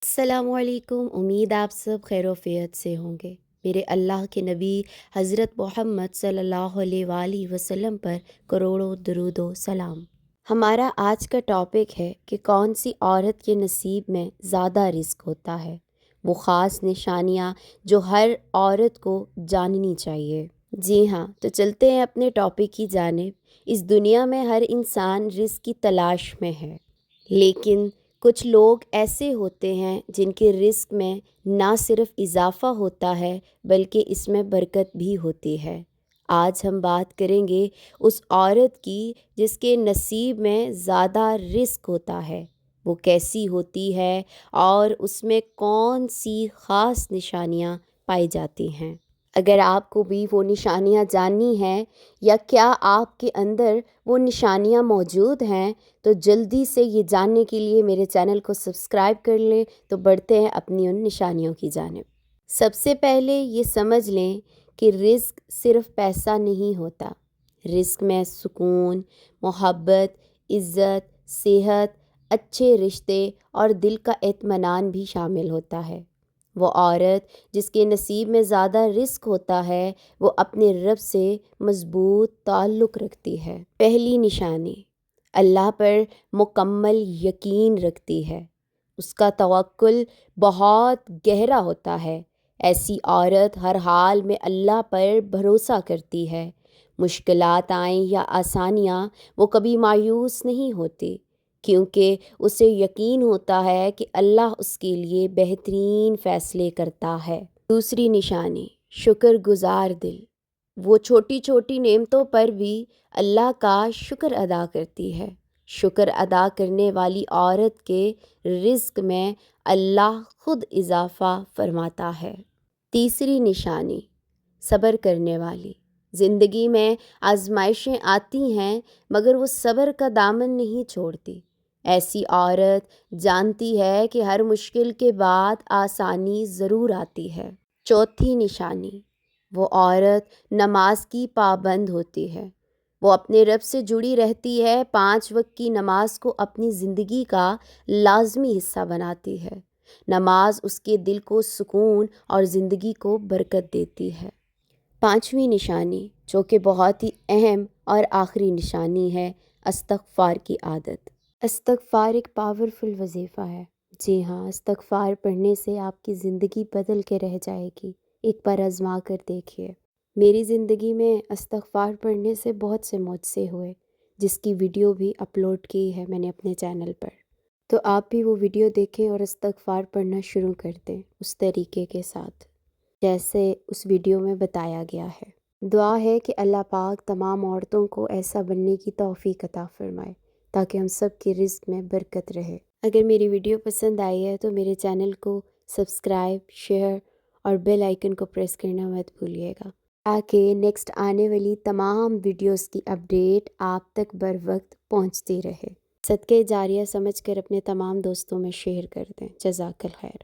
السلام علیکم، امید آپ سب خیر و عافیت سے ہوں گے۔ میرے اللہ کے نبی حضرت محمد صلی اللہ علیہ وآلہ وسلم پر کروڑوں درود و سلام۔ ہمارا آج کا ٹاپک ہے کہ کون سی عورت کے نصیب میں زیادہ رزق ہوتا ہے، وہ خاص نشانیاں جو ہر عورت کو جاننی چاہیے۔ جی ہاں، تو چلتے ہیں اپنے ٹاپک کی جانب۔ اس دنیا میں ہر انسان رزق کی تلاش میں ہے، لیکن کچھ لوگ ایسے ہوتے ہیں جن کے رزق میں نہ صرف اضافہ ہوتا ہے بلکہ اس میں برکت بھی ہوتی ہے۔ آج ہم بات کریں گے اس عورت کی جس کے نصیب میں زیادہ رزق ہوتا ہے، وہ کیسی ہوتی ہے اور اس میں کون سی خاص نشانیاں پائی جاتی ہیں۔ اگر آپ کو بھی وہ نشانیاں جاننی ہیں یا کیا آپ کے اندر وہ نشانیاں موجود ہیں تو جلدی سے یہ جاننے کے لیے میرے چینل کو سبسکرائب کر لیں۔ تو بڑھتے ہیں اپنی ان نشانیوں کی جانب۔ سب سے پہلے یہ سمجھ لیں کہ رزق صرف پیسہ نہیں ہوتا، رزق میں سکون، محبت، عزت، صحت، اچھے رشتے اور دل کا اطمینان بھی شامل ہوتا ہے۔ وہ عورت جس کے نصیب میں زیادہ رزق ہوتا ہے وہ اپنے رب سے مضبوط تعلق رکھتی ہے۔ پہلی نشانی، اللہ پر مکمل یقین رکھتی ہے، اس کا توکل بہت گہرا ہوتا ہے۔ ایسی عورت ہر حال میں اللہ پر بھروسہ کرتی ہے، مشکلات آئیں یا آسانیاں وہ کبھی مایوس نہیں ہوتی، کیونکہ اسے یقین ہوتا ہے کہ اللہ اس کے لیے بہترین فیصلے کرتا ہے۔ دوسری نشانی، شکر گزار دل، وہ چھوٹی چھوٹی نعمتوں پر بھی اللہ کا شکر ادا کرتی ہے۔ شکر ادا کرنے والی عورت کے رزق میں اللہ خود اضافہ فرماتا ہے۔ تیسری نشانی، صبر کرنے والی، زندگی میں آزمائشیں آتی ہیں مگر وہ صبر کا دامن نہیں چھوڑتی۔ ایسی عورت جانتی ہے کہ ہر مشکل کے بعد آسانی ضرور آتی ہے۔ چوتھی نشانی، وہ عورت نماز کی پابند ہوتی ہے، وہ اپنے رب سے جڑی رہتی ہے، 5 وقت کی نماز کو اپنی زندگی کا لازمی حصہ بناتی ہے۔ نماز اس کے دل کو سکون اور زندگی کو برکت دیتی ہے۔ پانچویں نشانی جو کہ بہت ہی اہم اور آخری نشانی ہے، استغفار کی عادت۔ استغفار ایک پاورفل وظیفہ ہے۔ جی ہاں، استغفار پڑھنے سے آپ کی زندگی بدل کے رہ جائے گی۔ ایک بار آزما کر دیکھیے۔ میری زندگی میں استغفار پڑھنے سے بہت سے معجزے ہوئے، جس کی ویڈیو بھی اپلوڈ کی ہے میں نے اپنے چینل پر، تو آپ بھی وہ ویڈیو دیکھیں اور استغفار پڑھنا شروع کر دیں اس طریقے کے ساتھ جیسے اس ویڈیو میں بتایا گیا ہے۔ دعا ہے کہ اللہ پاک تمام عورتوں کو ایسا بننے کی توفیق عطا فرمائے تاکہ ہم سب کی رزق میں برکت رہے۔ اگر میری ویڈیو پسند آئی ہے تو میرے چینل کو سبسکرائب، شیئر اور بیل آئیکن کو پریس کرنا مت بھولیے گا تاکہ نیکسٹ آنے والی تمام ویڈیوز کی اپڈیٹ آپ تک بر وقت پہنچتی رہے۔ صدقہ جاریہ سمجھ کر اپنے تمام دوستوں میں شیئر کر دیں۔ جزاک الخیر۔